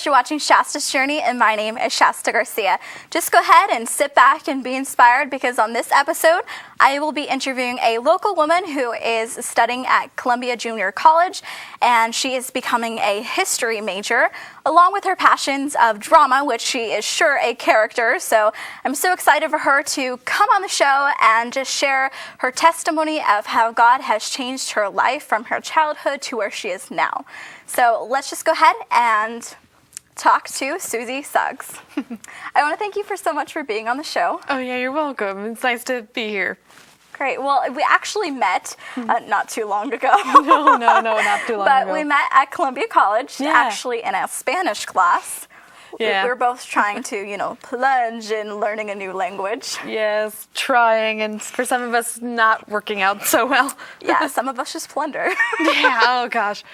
guys, you're watching Shasta's Journey, and my name is Shasta Garcia. Just go ahead and sit back and be inspired, because on this episode, I will be interviewing a local woman who is studying at Columbia Junior College, and she is becoming a history major, along with her passions of drama, which she is sure a character. So I'm so excited for her to come on the show and just share her testimony of how God has changed her life from her childhood to where she is now. So let's just go ahead and talk to Susie Suggs. I want to thank you so much for being on the show. Oh yeah, you're welcome. It's nice to be here. Great. Well, we actually met not too long ago. No, not too long ago. But we met at Columbia College, Yeah. actually in a Spanish class. Yeah. We were both trying to, plunge in learning a new language. Yes, trying, and for some of us, not working out so well. Yeah, some of us just plunder. Yeah, oh gosh.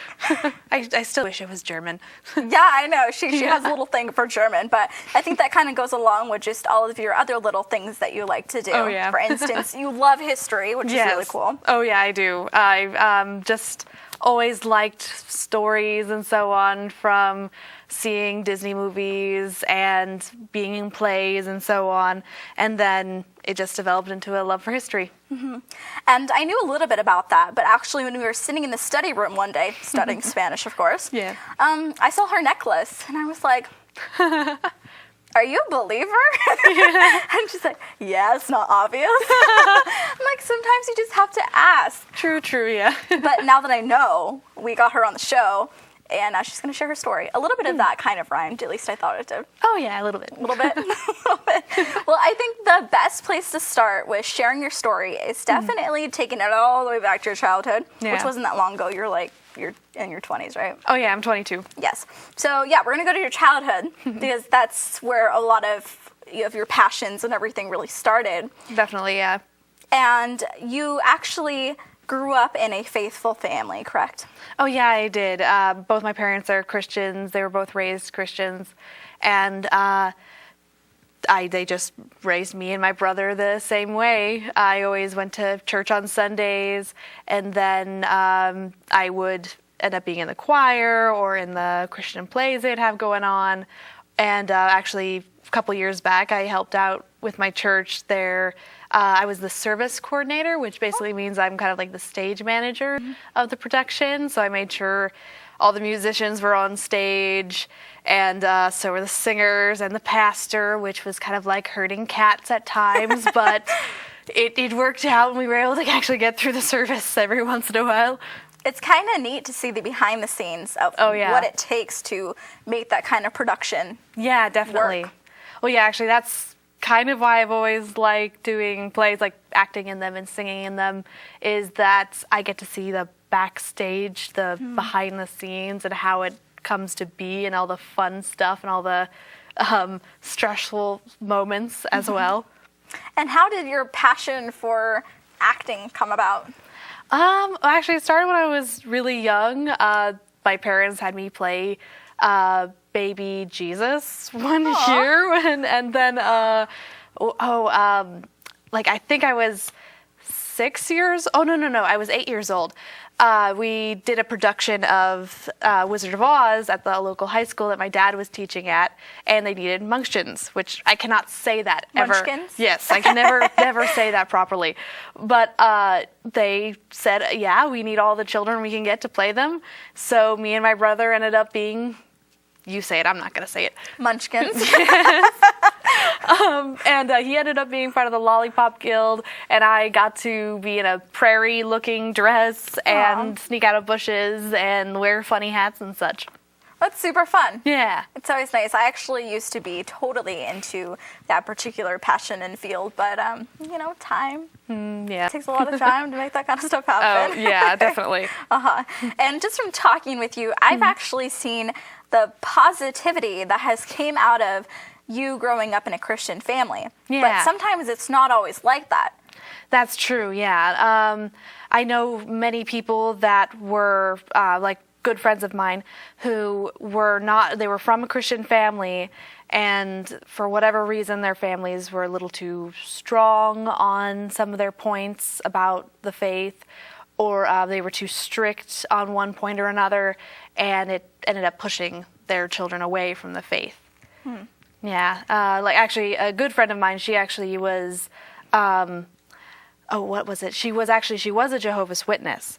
I still wish it was German. Yeah, I know. She has a little thing for German, but I think that kind of goes along with just all of your other little things that you like to do. Oh, yeah. For instance, you love history, which is really cool. Oh yeah, I do. I just always liked stories and so on, from seeing Disney movies and being in plays and so on, and then it just developed into a love for history. Mm-hmm. And I knew a little bit about that, but actually when we were sitting in the study room one day, studying Spanish, of course, Yeah. I saw her necklace, and I was like, are you a believer? Yeah. And she's like, yeah, it's not obvious. I'm like, sometimes you just have to ask. True, yeah. But now that I know, we got her on the show, and she's going to share her story. A little bit of that kind of rhymed, at least I thought it did. Oh yeah, a little bit. A little bit. Well, I think the best place to start with sharing your story is definitely taking it all the way back to your childhood, which Yeah. wasn't that long ago. You're in your 20s, right? Oh yeah, I'm 22. Yes. So yeah, we're going to go to your childhood because that's where a lot of your passions and everything really started. Definitely, yeah. And you actually grew up in a faithful family, correct? Oh yeah, I did. Both my parents are Christians. They were both raised Christians, and they just raised me and my brother the same way. I always went to church on Sundays, and then I would end up being in the choir or in the Christian plays they'd have going on. And actually, a couple years back, I helped out with my church there. I was the service coordinator, which basically means I'm kind of like the stage manager of the production. So I made sure all the musicians were on stage, and so were the singers and the pastor, which was kind of like herding cats at times, but it worked out, and we were able to actually get through the service every once in a while. It's kind of neat to see the behind the scenes of what it takes to make that kind of production. Yeah, definitely. Work. Well, yeah, actually, that's kind of why I've always liked doing plays, like acting in them and singing in them, is that I get to see the backstage, the behind the scenes, and how it comes to be, and all the fun stuff and all the stressful moments as well. And how did your passion for acting come about? Actually, it started when I was really young. My parents had me play baby Jesus one year, and then I think I was 6 years. Oh no, I was 8 years old. We did a production of Wizard of Oz at the local high school that my dad was teaching at, and they needed Munchkins, which I cannot say that ever. Munchkins? Yes, I can never say that properly. But they said, yeah, we need all the children we can get to play them. So me and my brother ended up being, you say it, I'm not going to say it, Munchkins. And he ended up being part of the Lollipop Guild, and I got to be in a prairie-looking dress and sneak out of bushes and wear funny hats and such. That's super fun. Yeah. It's always nice. I actually used to be totally into that particular passion and field, but, time. Yeah. It takes a lot of time to make that kind of stuff happen. Oh, yeah, definitely. And just from talking with you, I've actually seen the positivity that has came out of you growing up in a Christian family. Yeah. But sometimes it's not always like that. That's true, yeah. I know many people that were like good friends of mine who were not, they were from a Christian family, and for whatever reason their families were a little too strong on some of their points about the faith, or they were too strict on one point or another, and it ended up pushing their children away from the faith. Yeah, like actually a good friend of mine, she actually was, what was it? She was a Jehovah's Witness,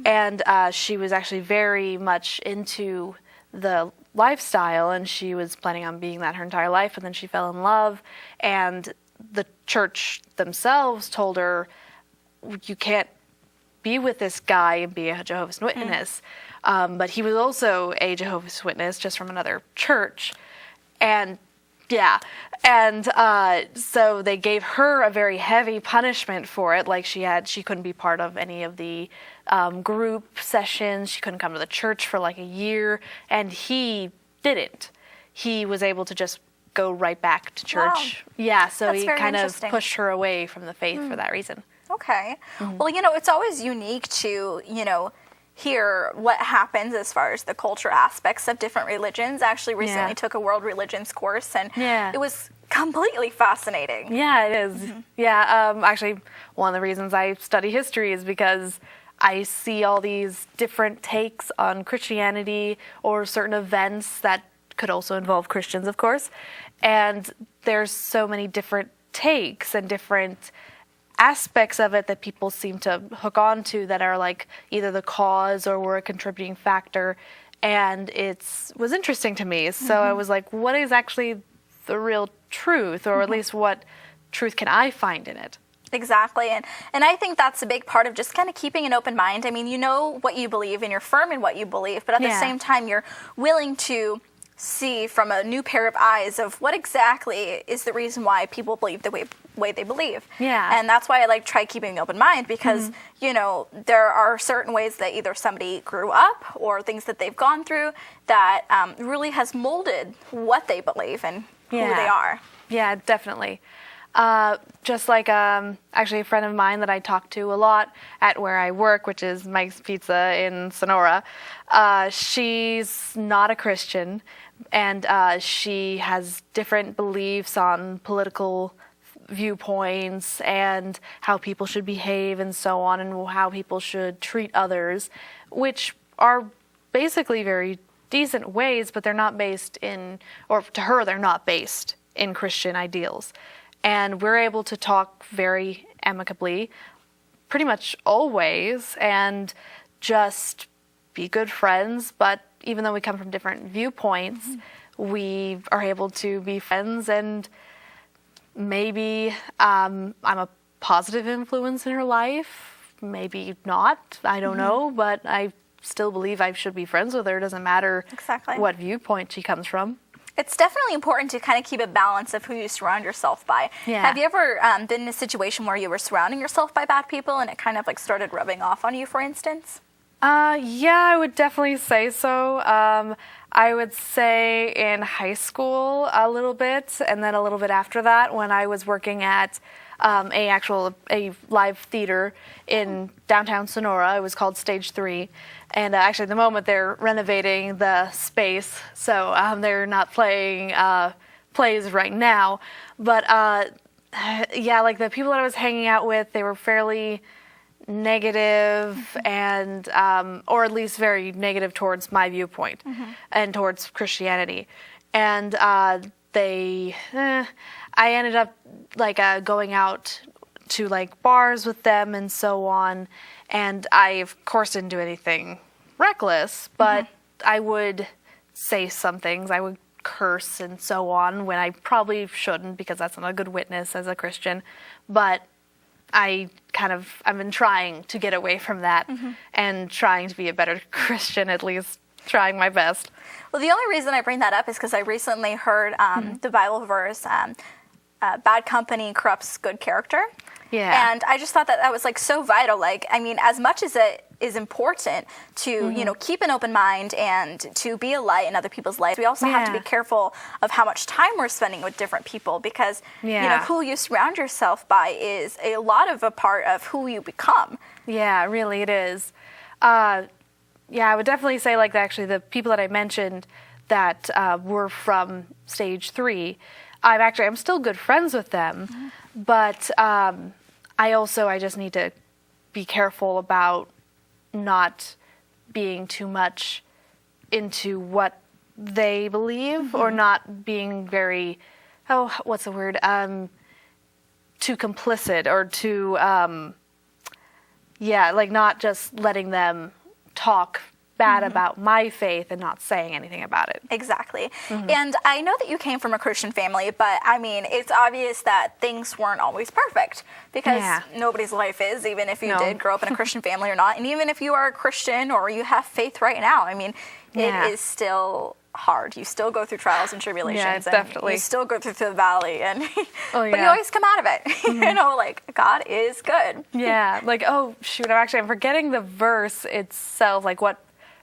and she was actually very much into the lifestyle, and she was planning on being that her entire life, and then she fell in love, and the church themselves told her, you can't be with this guy and be a Jehovah's Witness. But he was also a Jehovah's Witness, just from another church. And yeah, and so they gave her a very heavy punishment for it. Like she couldn't be part of any of the group sessions. She couldn't come to the church for like a year, and he didn't. He was able to just go right back to church. Wow. Yeah, so That's he very kind of interesting. pushed her away from the faith for that reason. Okay. Well, it's always unique to, hear what happens as far as the culture aspects of different religions. I actually recently took a world religions course, and it was completely fascinating. Yeah, it is. Yeah, actually, one of the reasons I study history is because I see all these different takes on Christianity or certain events that could also involve Christians, of course. And there's so many different takes and different aspects of it that people seem to hook on to that are like either the cause or were a contributing factor. And it was interesting to me. So I was like, what is actually the real truth, or at least what truth can I find in it? Exactly. And I think that's a big part of just kind of keeping an open mind. I mean, you know what you believe and you're firm in what you believe, but at the same time, you're willing to see from a new pair of eyes of what exactly is the reason why people believe the way they believe. Yeah. And that's why I try keeping an open mind, because, there are certain ways that either somebody grew up or things that they've gone through that really has molded what they believe and who they are. Yeah, definitely. Just like actually a friend of mine that I talk to a lot at where I work, which is Mike's Pizza in Sonora, she's not a Christian, and she has different beliefs on political viewpoints and how people should behave and so on, and how people should treat others, which are basically very decent ways, but they're not based in, or to her, they're not based in Christian ideals. And we're able to talk very amicably, pretty much always, and just be good friends. But even though we come from different viewpoints, we are able to be friends, and maybe I'm a positive influence in her life, maybe not, I don't know, but I still believe I should be friends with her. It doesn't matter what viewpoint she comes from. It's definitely important to kind of keep a balance of who you surround yourself by. Yeah. Have you ever been in a situation where you were surrounding yourself by bad people and it kind of started rubbing off on you, for instance? Yeah, I would definitely say so. I would say in high school a little bit, and then a little bit after that when I was working at a live theater in downtown Sonora. It was called Stage 3. And actually, at the moment, they're renovating the space, so they're not playing plays right now. But yeah, like the people that I was hanging out with, they were fairly negative and, or at least very negative towards my viewpoint and towards Christianity. And I ended up going out to bars with them and so on. And I, of course, didn't do anything reckless, but I would say some things. I would curse and so on when I probably shouldn't, because that's not a good witness as a Christian. But I've been trying to get away from that and trying to be a better Christian, at least trying my best. Well, the only reason I bring that up is because I recently heard the Bible verse, bad company corrupts good character. Yeah. And I just thought that was so vital. As much as it is important to, keep an open mind and to be a light in other people's lives, we also have to be careful of how much time we're spending with different people, because, who you surround yourself by is a lot of a part of who you become. Yeah, really it is. I would definitely say actually the people that I mentioned that were from Stage 3, I'm still good friends with them, but I just need to be careful about not being too much into what they believe, or not being very, what's the word? Too complicit, or too, like not just letting them talk bad about my faith and not saying anything about it. Exactly. And I know that you came from a Christian family, but I mean, it's obvious that things weren't always perfect, because nobody's life is, even if you did grow up in a Christian family or not. And even if you are a Christian or you have faith right now, I mean, it is still hard. You still go through trials and tribulations, and definitely. you still go through the valley, and but you always come out of it. You know, like, God is good. Like, oh shoot, I'm forgetting the verse itself, like what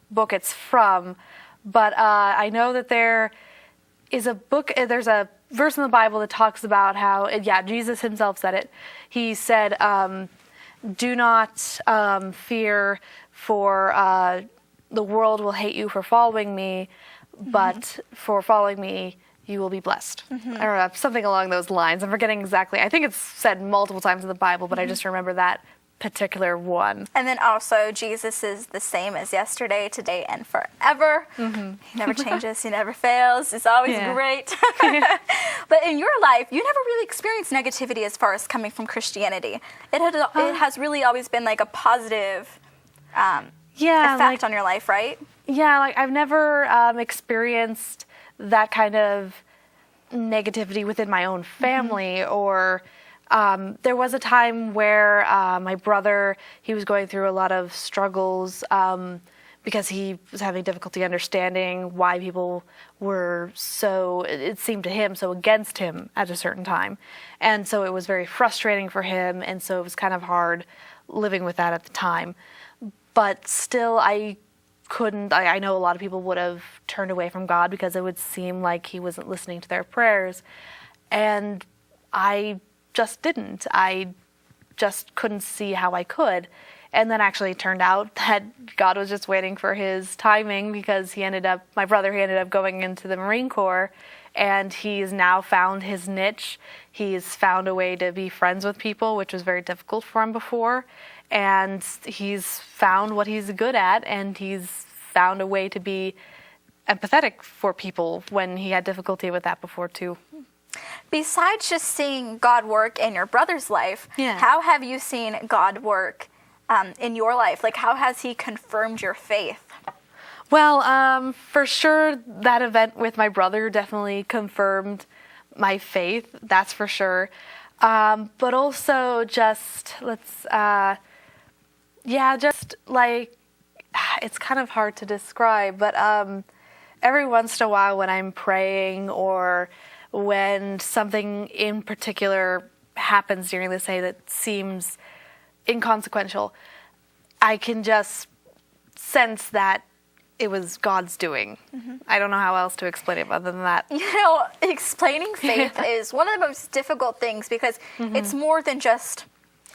book it's from, but I know that there is a book, there's a verse in the Bible that talks about how, Jesus himself said it. He said, do not fear, for the world will hate you for following me, but for following me you will be blessed. Or something along those lines. I'm forgetting exactly. I think it's said multiple times in the Bible, but I just remember that particular one. And then also, Jesus is the same as yesterday, today, and forever. He never changes. He never fails. It's always great. But in your life, you never really experienced negativity as far as coming from Christianity. It has really always been like a positive effect on your life, right? Like I've never experienced that kind of negativity within my own family, or there was a time where my brother, he was going through a lot of struggles because he was having difficulty understanding why people were so, it seemed to him, so against him at a certain time. And so it was very frustrating for him, and so it was kind of hard living with that at the time. But still, I know a lot of people would have turned away from God because it would seem like he wasn't listening to their prayers. And I just didn't. I just couldn't see how I could. And then actually it turned out that God was just waiting for his timing, because my brother ended up going into the Marine Corps, and he's now found his niche. He's found a way to be friends with people, which was very difficult for him before. And he's found what he's good at, and he's found a way to be empathetic for people when he had difficulty with that before too. Besides just seeing God work in your brother's life, how have you seen God work in your life? Like, how has he confirmed your faith? Well, for sure, that event with my brother definitely confirmed my faith, that's for sure. But also just, just like, it's kind of hard to describe, but every once in a while when I'm praying, or when something in particular happens during the day that seems inconsequential, I can just sense that it was God's doing. I don't know how else to explain it other than that. You know, explaining faith is one of the most difficult things, because it's more than just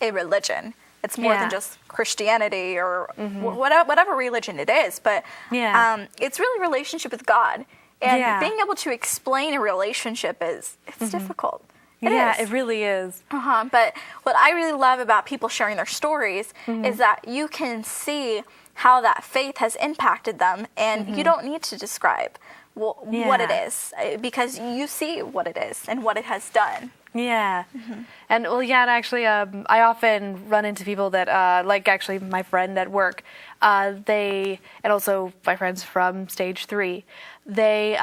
a religion. It's more than just Christianity or whatever religion it is. But it's really a relationship with God. And being able to explain a relationship it's difficult. It really is. But what I really love about people sharing their stories is that you can see how that faith has impacted them, and you don't need to describe what it is, because you see what it is and what it has done. And actually, I often run into people that, like actually my friend at work, and also my friends from Stage 3, they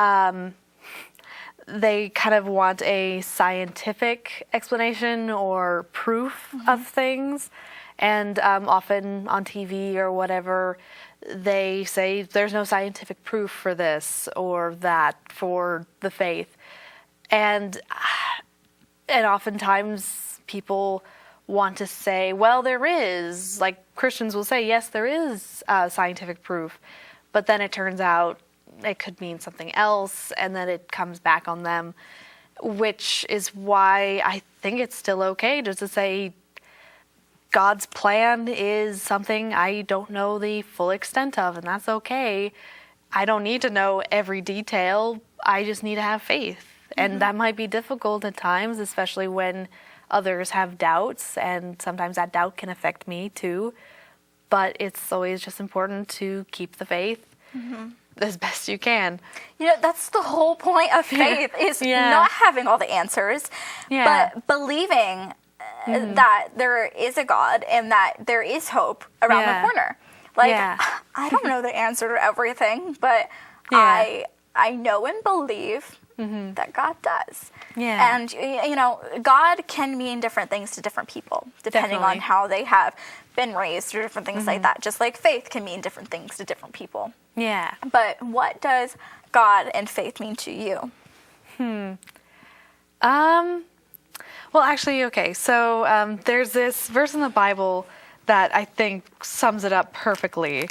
kind of want a scientific explanation or proof of things. And often on TV or whatever, they say there's no scientific proof for this or that for the faith. And oftentimes people want to say, well, there is. Like Christians will say, yes, there is scientific proof. But then it turns out it could mean something else, and then it comes back on them, which is why I think it's still okay just to say God's plan is something I don't know the full extent of, and that's okay. I don't need to know every detail. I just need to have faith. And that might be difficult at times, especially when others have doubts, and sometimes that doubt can affect me too. But it's always just important to keep the faith. as best you can. That's the whole point of faith is not having all the answers, but believing that there is a God and that there is hope around the corner. Like, I don't know the answer to everything, but I know and believe that God does. Yeah. And, God can mean different things to different people, depending on how they have been raised or different things like that. Just like faith can mean different things to different people. Yeah. But what does God and faith mean to you? Well, actually, okay. So there's this verse in the Bible that I think sums it up perfectly.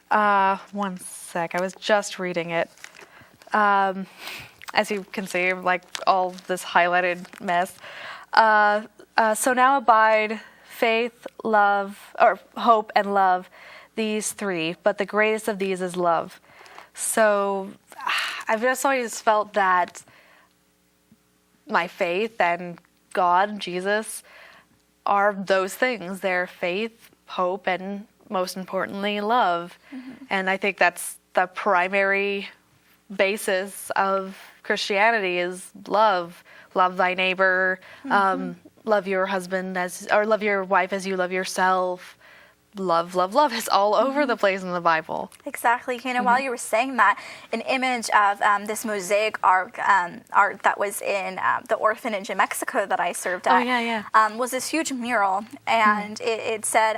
One sec. I was just reading it. As you can see, like all this highlighted mess. So now abide faith, love, or hope and love, these three, but the greatest of these is love. So I've just always felt that my faith and God, Jesus, are those things. They're faith, hope, and most importantly, love. And I think that's the primary basis of Christianity is love. Love thy neighbor, love your husband or love your wife as you love yourself. Love, love, love is all over the place in the Bible. Exactly. While you were saying that, an image of this mosaic art that was in the orphanage in Mexico that I served at was this huge mural, and it said,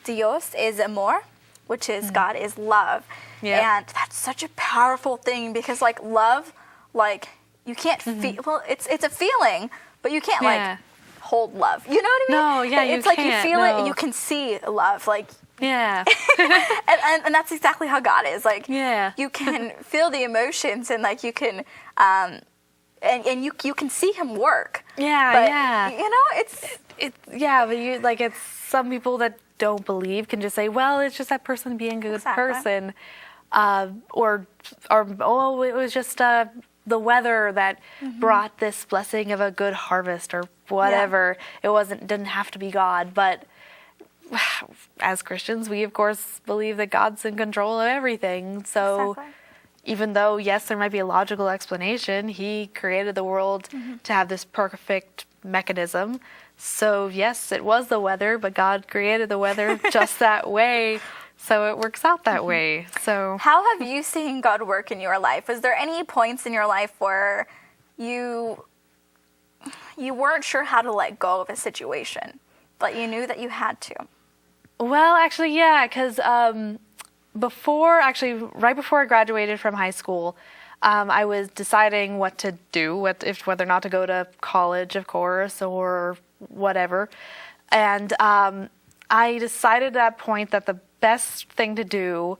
Dios es amor, which is God is love. And that's such a powerful thing because, like, love, like, you can't feel, well, it's a feeling, but you can't, like, hold love. You know what I mean? No, it's like you feel it and you can see love. Like, and that's exactly how God is. Like, you can feel the emotions and, like, you can, and you can see Him work. But, but you, like, it's some people that don't believe can just say, well, it's just that person being a good person. Or oh, it was just the weather that brought this blessing of a good harvest or whatever. It didn't have to be God. But as Christians, we of course believe that God's in control of everything. So even though, yes, there might be a logical explanation, He created the world to have this perfect mechanism. So yes, it was the weather, but God created the weather just that way. So it works out that way. So how have you seen God work in your life? Was there any points in your life where you weren't sure how to let go of a situation, but you knew that you had to? Well, actually, yeah, because right before I graduated from high school, I was deciding what to do, whether or not to go to college, of course, or whatever. And I decided at that point that the best thing to do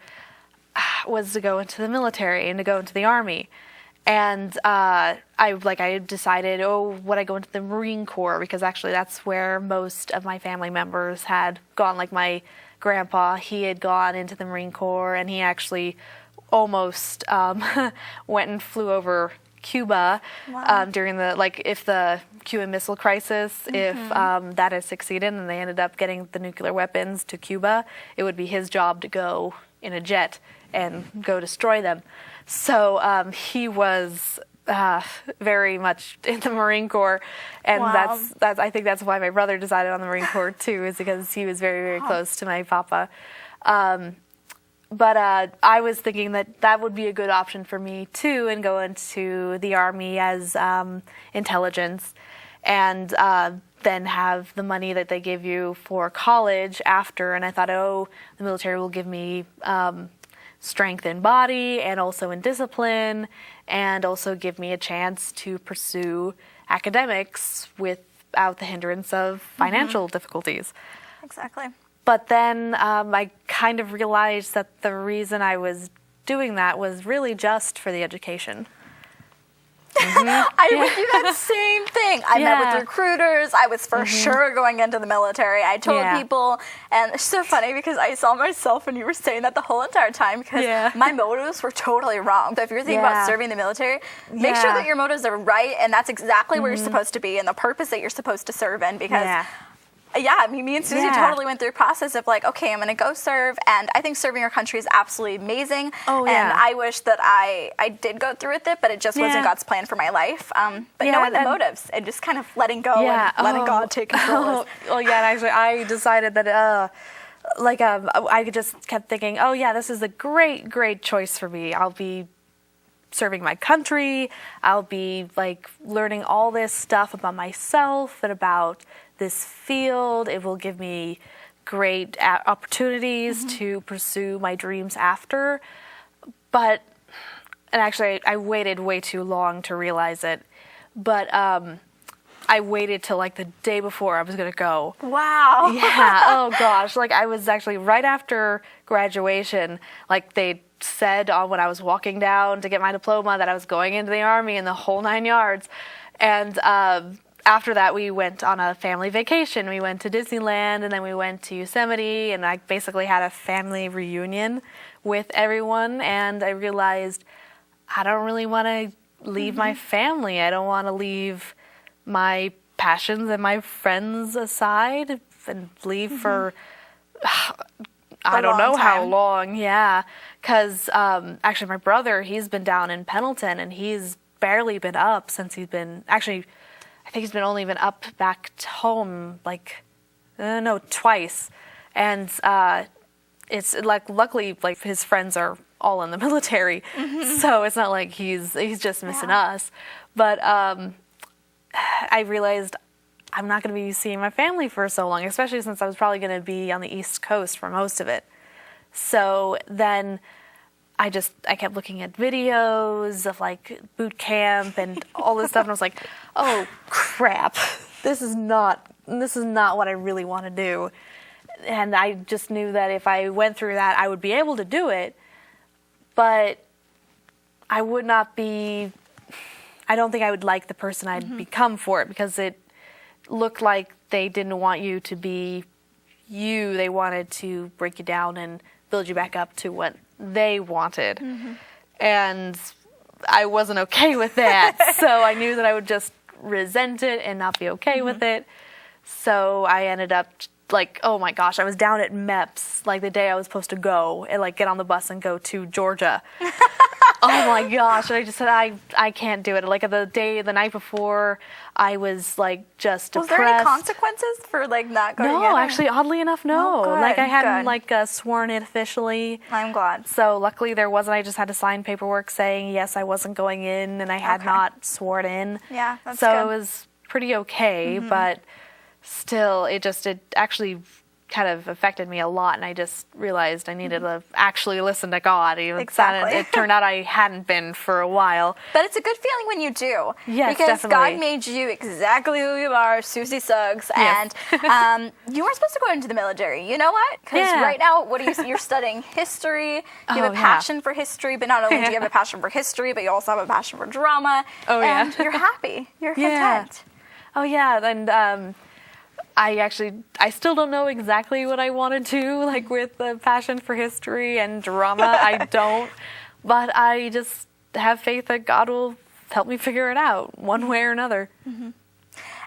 was to go into the military and to go into the Army. And I decided, would I go into the Marine Corps? Because actually that's where most of my family members had gone. Like my grandpa, he had gone into the Marine Corps, and he actually almost went and flew over Cuba during the Cuban Missile Crisis. If that had succeeded and they ended up getting the nuclear weapons to Cuba, it would be his job to go in a jet and go destroy them. So he was very much in the Marine Corps, and that's I think that's why my brother decided on the Marine Corps too, is because he was very, very close to my papa. But I was thinking that would be a good option for me too, and go into the Army as intelligence, and then have the money that they give you for college after. And I thought, the military will give me strength in body and also in discipline, and also give me a chance to pursue academics without the hindrance of financial difficulties. Exactly. But then I kind of realized that the reason I was doing that was really just for the education. I would do that same thing. I met with recruiters. I was for sure going into the military. I told people, and it's so funny because I saw myself when you were saying that the whole entire time, because my motives were totally wrong. So if you're thinking about serving the military, make sure that your motives are right, and that's exactly where you're supposed to be and the purpose that you're supposed to serve in, because Yeah, I mean, me and Susie totally went through a process of like, okay, I'm going to go serve, and I think serving your country is absolutely amazing. Oh, yeah. And I wish that I did go through with it, but it just wasn't God's plan for my life. But knowing the motives and just kind of letting go and letting God take control. Well, yeah, and actually, I decided that, I just kept thinking, oh, yeah, this is a great, great choice for me. I'll be serving my country. I'll be like learning all this stuff about myself and about this field. It will give me great opportunities to pursue my dreams after. And actually, I waited way too long to realize it. But I waited till like the day before I was going to go. Wow. Yeah. Oh gosh. Like I was actually right after graduation, like they said when I was walking down to get my diploma that I was going into the Army and the whole 9 yards. And after that, we went on a family vacation. We went to Disneyland, and then we went to Yosemite, and I basically had a family reunion with everyone. And I realized I don't really want to leave my family. I don't want to leave my passions and my friends aside and leave for I don't know how long. Yeah, because actually my brother, he's been down in Pendleton, and he's barely been up since he's been, actually I think he's been only been up back home like twice. And it's like luckily like his friends are all in the military, so it's not like he's just missing us. But I realized I'm not going to be seeing my family for so long, especially since I was probably going to be on the East Coast for most of it. So then I kept looking at videos of like boot camp and all this stuff, and I was like, oh crap, this is not what I really want to do. And I just knew that if I went through that, I would be able to do it, but I would not be, I don't think I would like the person I'd become for it, because it looked like they didn't want you to be you. They wanted to break you down and build you back up to what they wanted. And I wasn't okay with that. So I knew that I would just resent it and not be okay with it. So I ended up like, oh my gosh, I was down at MEPS like the day I was supposed to go and like get on the bus and go to Georgia. Oh my gosh. And I just said, I can't do it. Like the night before, I was like just depressed. Was there any consequences for like not going in? No, actually, oddly enough, no. Oh, good, like I hadn't like sworn in officially. I'm glad. So luckily there wasn't. I just had to sign paperwork saying yes, I wasn't going in, and I had not sworn in. Yeah, that's so good. it was pretty okay, but still, it actually kind of affected me a lot, and I just realized I needed to actually listen to God. Exactly. It turned out I hadn't been for a while. But it's a good feeling when you do. Yes, because definitely. God made you exactly who you are, Susie Suggs, Yes. and you weren't supposed to go into the military. You know what? Because right now, you're studying history. You have a passion for history, but not only do you have a passion for history, but you also have a passion for drama. Oh, and you're happy. You're content. Oh, yeah, and I still don't know exactly what I want to do, like with the passion for history and drama. I don't, but I just have faith that God will help me figure it out one way or another.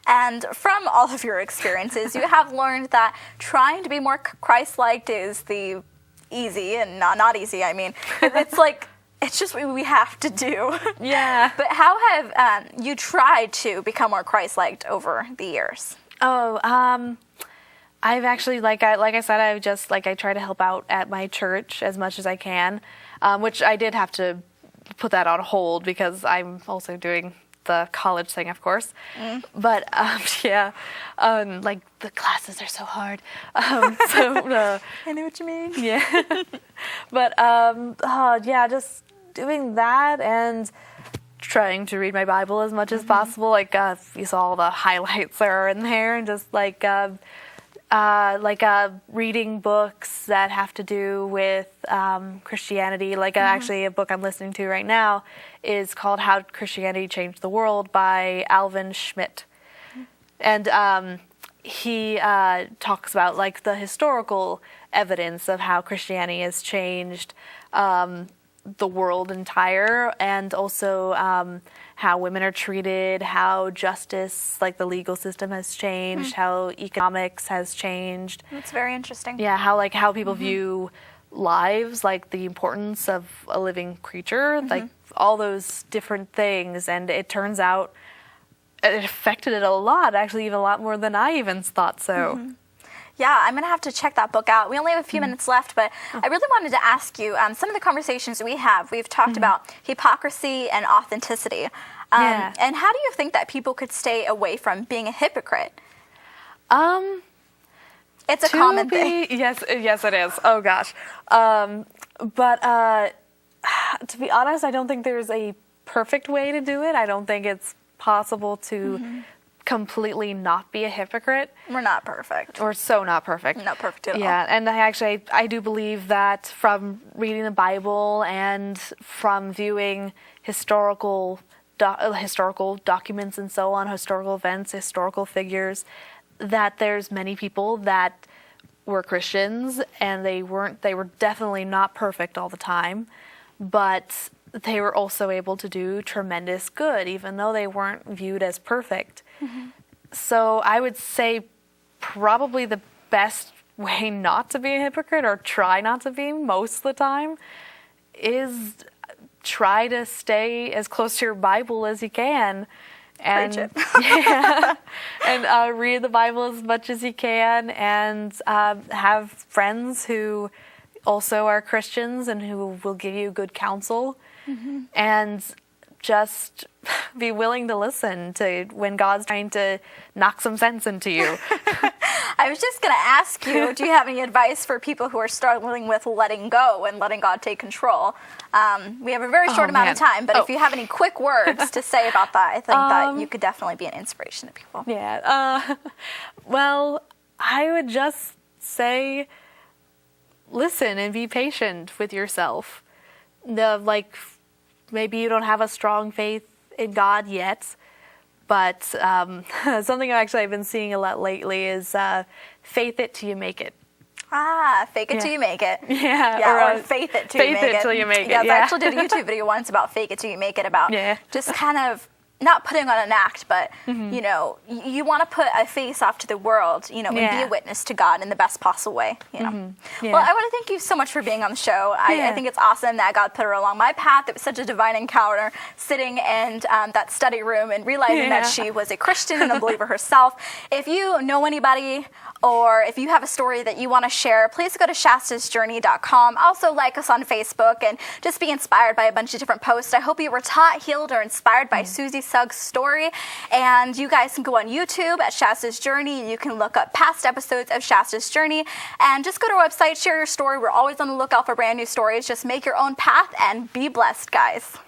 And from all of your experiences, you have learned that trying to be more Christ-like is the easy, and not easy, I mean. It's like, it's just what we have to do. Yeah. But how have you tried to become more Christ-like over the years? Oh, I've actually, like I said, I try to help out at my church as much as I can, which I did have to put that on hold because I'm also doing the college thing, of course. But like the classes are so hard. I know what you mean. Yeah. But just doing that and trying to read my Bible as much as possible. Like you saw all the highlights that are in there, and just reading books that have to do with Christianity. Actually, a book I'm listening to right now is called How Christianity Changed the World by Alvin Schmidt. And he talks about like the historical evidence of how Christianity has changed the world entire, and also how women are treated, how justice, like the legal system has changed, how economics has changed. That's very interesting. Yeah, how people view lives, like the importance of a living creature, like all those different things. And it turns out it affected it a lot, actually, even a lot more than I even thought so. Yeah, I'm going to have to check that book out. We only have a few minutes left, but I really wanted to ask you, some of the conversations we've talked about hypocrisy and authenticity. And how do you think that people could stay away from being a hypocrite? It's a common thing. Yes, it is. Oh, gosh. But to be honest, I don't think there's a perfect way to do it. I don't think it's possible to completely not be a hypocrite. We're not perfect. We're so not perfect. Not perfect at all. Yeah, and I do believe that from reading the Bible and from viewing historical documents and so on, historical events, historical figures, that there's many people that were Christians and they were definitely not perfect all the time, but they were also able to do tremendous good, even though they weren't viewed as perfect. So I would say probably the best way not to be a hypocrite, or try not to be most of the time, is try to stay as close to your Bible as you can. And Preach it. and read the Bible as much as you can, and have friends who also are Christians and who will give you good counsel, and just be willing to listen to when God's trying to knock some sense into you. I was just going to ask you, do you have any advice for people who are struggling with letting go and letting God take control? We have a very short amount of time, but if you have any quick words to say about that, I think that you could definitely be an inspiration to people. Yeah. Well, I would just say, listen and be patient with yourself. Maybe you don't have a strong faith in God yet, but something I've been seeing a lot lately is faith it till you make it. Fake it till you make it. Yeah, or faith it till you make it. Faith it till you make it. I actually did a YouTube video once about fake it till you make it, about just kind of not putting on an act, but you know, you want to put a face off to the world, you know, and be a witness to God in the best possible way, you know. Well, I want to thank you so much for being on the show. I think it's awesome that God put her along my path. It was such a divine encounter, sitting in that study room and realizing that she was a Christian and a believer herself. If you know anybody, or if you have a story that you want to share, please go to shastasjourney.com. Also like us on Facebook and just be inspired by a bunch of different posts. I hope you were taught, healed, or inspired by Susie Suggs' story. And you guys can go on YouTube at Shasta's Journey. You can look up past episodes of Shasta's Journey. And just go to our website, share your story. We're always on the lookout for brand new stories. Just make your own path and be blessed, guys.